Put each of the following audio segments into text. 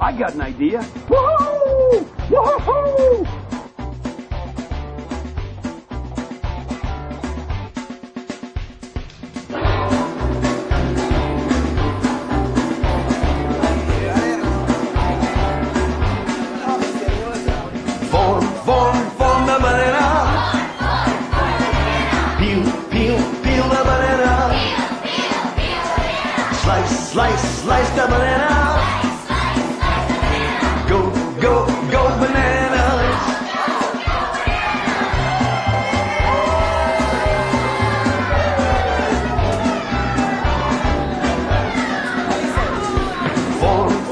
I got an idea. Woohoo! Woohoo! Form the banana. Peel the banana. Slice the banana. Go bananas.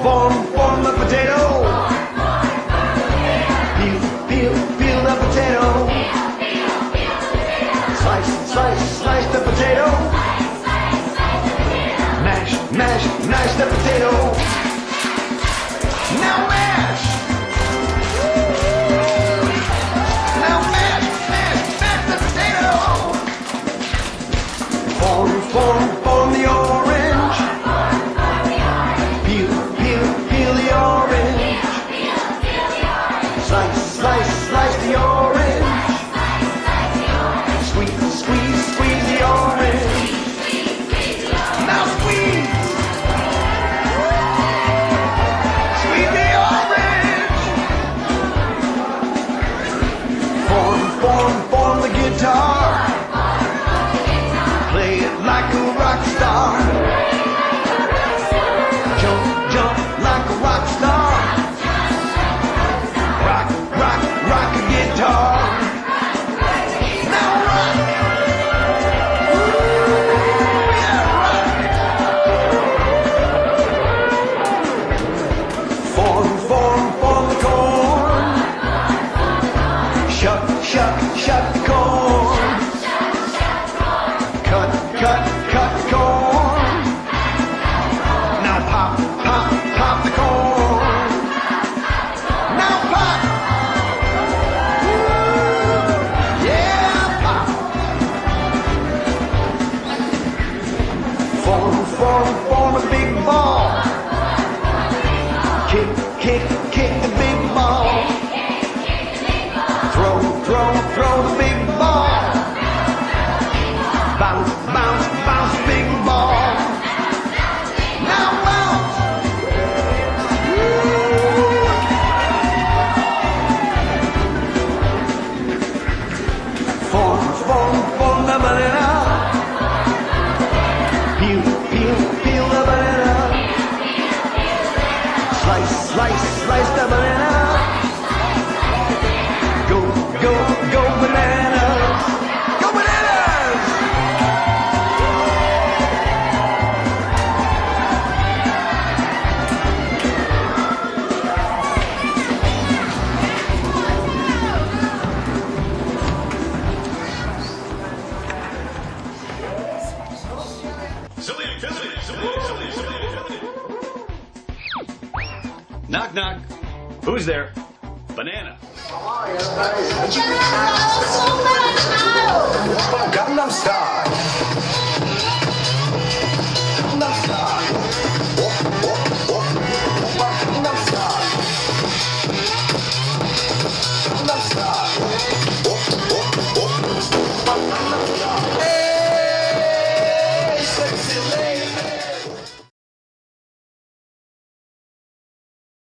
Form the potato. Peel the potato. Slice the potato. Mash the potato. Now mash. Now mash the potato. Form the orange. Peel the orange. Slice the orange. Squeeze the orange. Now squeeze. Squeeze the orange. Form the guitar. Play it like a rock star. Jump like a rock star. Rock a guitar. Now rock. Yeah, rock. Form the corn. Shuck the corn. Cut the corn. Now pop the corn. Now pop. Yeah, pop. Form a big ball. Kick the big ball. Throw the big ball. Bounce the big ball. Now bounce. Form the banana. Peel the banana. Slice the banana. Go bananas. Go bananas. Silly activity. Knock, knock. Who's there? Banana. Gangnam Style.